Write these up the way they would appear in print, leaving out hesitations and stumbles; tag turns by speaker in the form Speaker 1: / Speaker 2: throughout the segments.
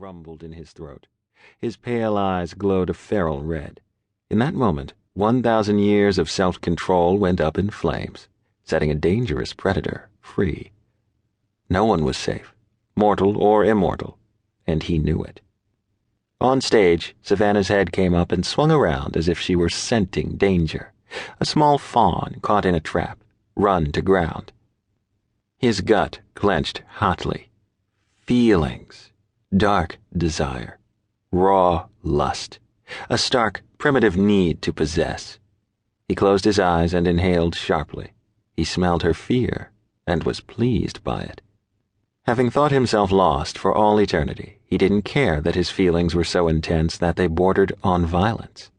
Speaker 1: rumbled in his throat. His pale eyes glowed a feral red. In that moment, 1,000 years of self-control went up in flames, setting a dangerous predator free. No one was safe, mortal or immortal, and he knew it. On stage, Savannah's head came up and swung around as if she were scenting danger, a small fawn caught in a trap, run to ground. His gut clenched hotly. Feelings, dark desire, raw lust, a stark, primitive need to possess. He closed his eyes and inhaled sharply. He smelled her fear and was pleased by it. Having thought himself lost for all eternity, he didn't care that his feelings were so intense that they bordered on violence.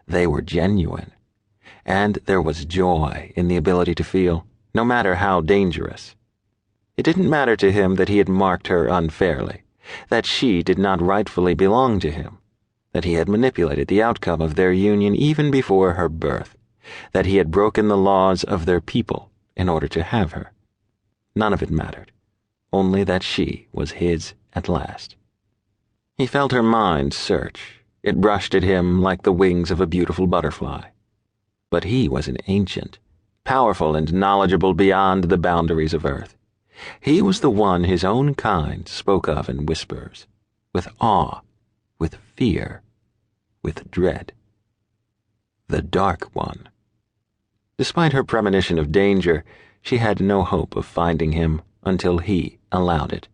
Speaker 1: They were genuine, and there was joy in the ability to feel, no matter how dangerous. It didn't matter to him that he had marked her unfairly, that she did not rightfully belong to him, that he had manipulated the outcome of their union even before her birth, that he had broken the laws of their people in order to have her. None of it mattered, only that she was his at last. He felt her mind search. It brushed at him like the wings of a beautiful butterfly. But he was an ancient, powerful and knowledgeable beyond the boundaries of Earth. He was the one his own kind spoke of in whispers, with awe, with fear, with dread. The Dark One. Despite her premonition of danger, she had no hope of finding him until he allowed it.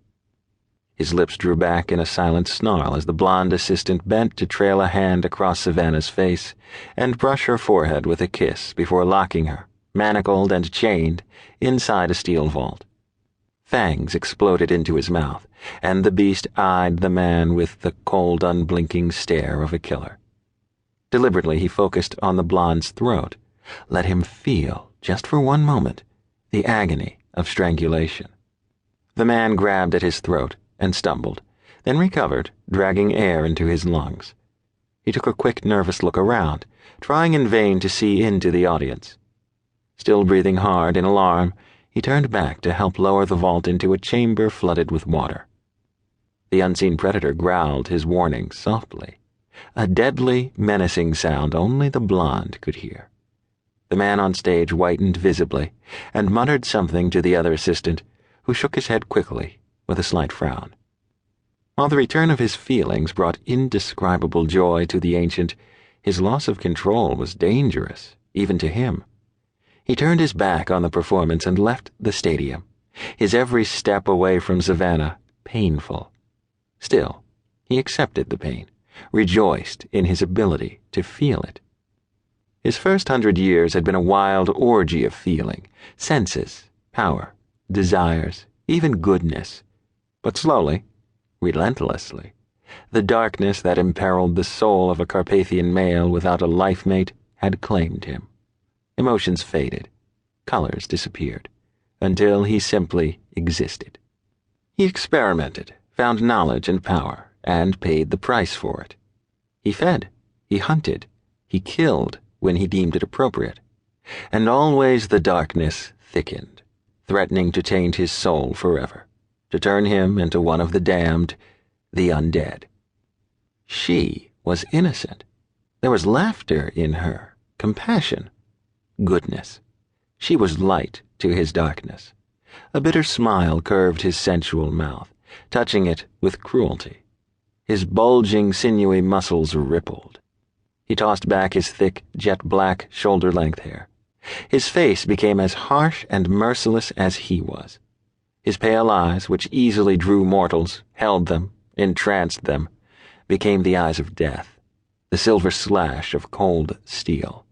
Speaker 1: His lips drew back in a silent snarl as the blonde assistant bent to trail a hand across Savannah's face and brush her forehead with a kiss before locking her, manacled and chained, inside a steel vault. Fangs exploded into his mouth, and the beast eyed the man with the cold, unblinking stare of a killer. Deliberately, he focused on the blonde's throat. Let him feel, just for one moment, the agony of strangulation. The man grabbed at his throat and stumbled, then recovered, dragging air into his lungs. He took a quick, nervous look around, trying in vain to see into the audience. Still breathing hard in alarm, he turned back to help lower the vault into a chamber flooded with water. The unseen predator growled his warning softly, a deadly, menacing sound only the blonde could hear. The man on stage whitened visibly and muttered something to the other assistant, who shook his head quickly with a slight frown. While the return of his feelings brought indescribable joy to the ancient, his loss of control was dangerous, even to him. He turned his back on the performance and left the stadium, his every step away from Savannah painful. Still, he accepted the pain, rejoiced in his ability to feel it. His first 100 years had been a wild orgy of feeling, senses, power, desires, even goodness. But slowly, relentlessly, the darkness that imperiled the soul of a Carpathian male without a life mate had claimed him. Emotions faded, colors disappeared, until he simply existed. He experimented, found knowledge and power, and paid the price for it. He fed, he hunted, he killed when he deemed it appropriate, and always the darkness thickened, threatening to taint his soul forever, to turn him into one of the damned, the undead. She was innocent. There was laughter in her, compassion, goodness. She was light to his darkness. A bitter smile curved his sensual mouth, touching it with cruelty. His bulging, sinewy muscles rippled. He tossed back his thick, jet-black, shoulder-length hair. His face became as harsh and merciless as he was. His pale eyes, which easily drew mortals, held them, entranced them, became the eyes of death, the silver slash of cold steel.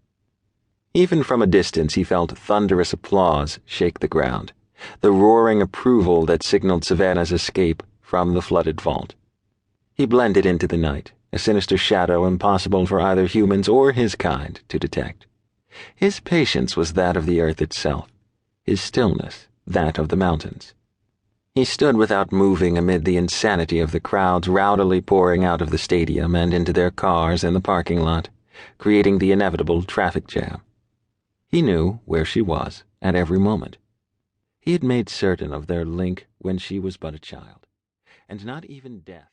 Speaker 1: Even from a distance he felt thunderous applause shake the ground, the roaring approval that signaled Savannah's escape from the flooded vault. He blended into the night, a sinister shadow impossible for either humans or his kind to detect. His patience was that of the earth itself, his stillness that of the mountains. He stood without moving amid the insanity of the crowds rowdily pouring out of the stadium and into their cars in the parking lot, creating the inevitable traffic jam. He knew where she was at every moment. He had made certain of their link when she was but a child, and not even death